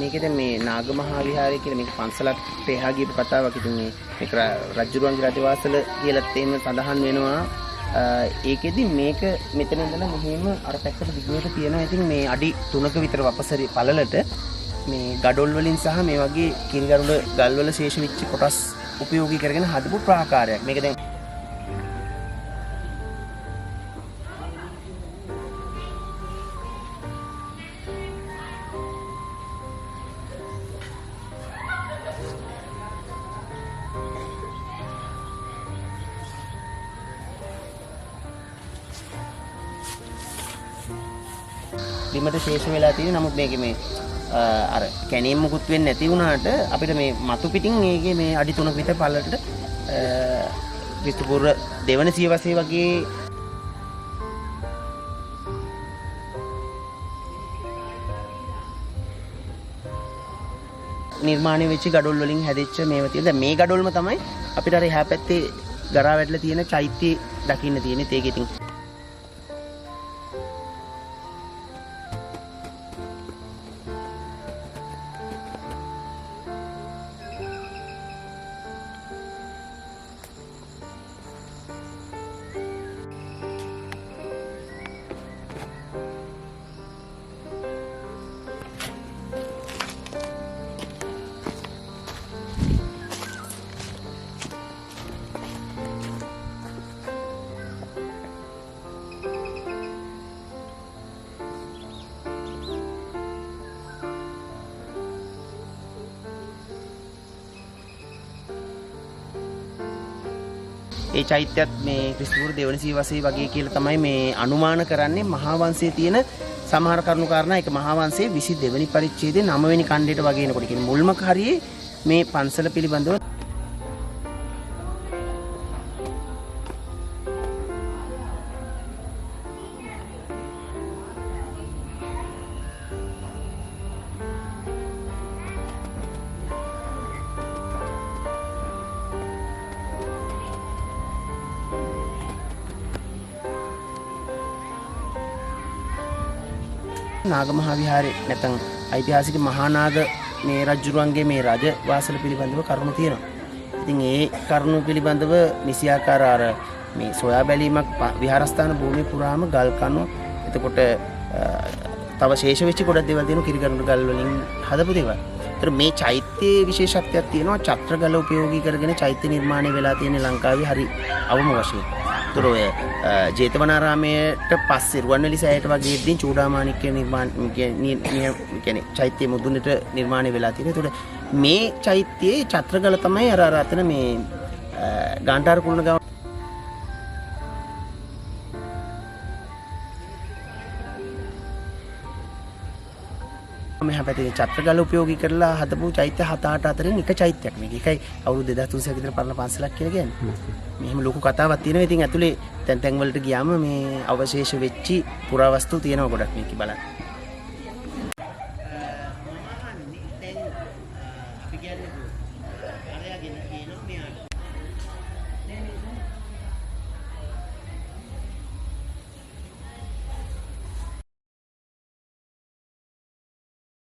මේකද මේ නාගමහා විහාරය කියලා මේක පන්සලක් තේහා ගියපු කතාවක්. ඉතින් මේක රජුරුවන්ගේ රජවාසල කියලා තේම සඳහන් වෙනවා. ඒකෙදි මේක මෙතන ඉඳලා මෙහෙම අර පැත්තට දිගට තියෙනවා. ඉතින් මේ අඩි 3ක විතර වපසරි පළලට මේ ගඩොල් වලින් සහ මේ වගේ කිරිගරුඩ ගල් වල ශේෂ වෙච්ච කොටස් උපයෝගී කරගෙන හදපු ප්‍රාකාරයක්. මේක දැන් බිමට ශේෂ වෙලා තියෙන. නමුත් මේකේ මේ අර කැණීම් මුකුත් වෙන්නේ නැති වුණාට අපිට මේ මතු පිටින් මේකේ මේ අඩි 3ක විතර පළලට ක්‍රිස්තුපූර්ව දෙවන සියවසේ වගේ නිර්මාණය වෙච්ච ගඩොල් වලින් හැදෙච්ච මේවා තියෙනවා. දැන් මේ ගඩොල්ම තමයි අපිට අර එහා පැත්තේ ගරා වැටලා තියෙන චෛත්‍ය දකින්න තියෙන්නේ. ඒක ඉතින් ඒ චෛත්‍යයත් මේ ක්‍රිස්තුපූර්ව දෙවන සියවසේ වගේ කියලා තමයි මේ අනුමාන කරන්නේ. මහා වංශයේ තියෙන සමහර කරුණු කාරණා ඒක මහා වංශයේ 22 වෙනි පරිච්ඡේදයේ 9 වෙනි ඛණ්ඩයට වගේ එනකොට කියන්නේ මුල්ම හරියේ මේ පන්සල පිළිබඳව නාගමහා විහාරේ නැත්නම් ඓතිහාසික මහා නාග මේ රජුරුවන්ගේ මේ රජ වාසල පිළිබඳව කරුණු තියෙනවා. ඉතින් ඒ කරුණු පිළිබඳව නිසියාකාර අර මේ සොයා බැලීමක් විහාරස්ථාන භූමිය පුරාම ගල් කණු එතකොට තව ශේෂ වෙච්ච ගොඩක් දේවල් තියෙනවා කිරිගරුඩ ගල් වලින් හදපු දේවල්. ඒතර මේ චෛත්‍යයේ විශේෂත්වයක් තියෙනවා චත්‍රගල උපයෝගී කරගෙන චෛත්‍ය නිර්මාණය වෙලා තියෙන ලංකාවේ හරි අවම වශයෙන්. ඒතර ඔය ජේතවනාරාමයට පස්සේ රුවන්වැලි සෑයට වගේ ඉදින් චූඩාමාණික්‍ය නිර්මාණ කියන්නේ චෛත්‍ය මුදුනට නිර්මාණය වෙලා තියෙනවා. ඒතකොට මේ චෛත්‍යයේ චත්‍රගල තමයි අර අතන මේ ගාන්ටාර කුලන ගම මෙහා පැත්තේ චත්‍රගල උපයෝගී කරලා හදපු චෛත්‍ය 7-8 අතරින් එක චෛත්‍යයක් මේක. ඒකයි අවුරුදු 2300ක විතර පරණ පන්සලක් කියලා කියන්නේ. මෙහෙම ලොකු කතාවක් තියෙනවා. ඉතින් ඇතුලේ තැන් වලට ගියාම මේ අවශේෂ වෙච්චි පුරාවස්තු තියෙනවා ගොඩක් මේක බලන්න.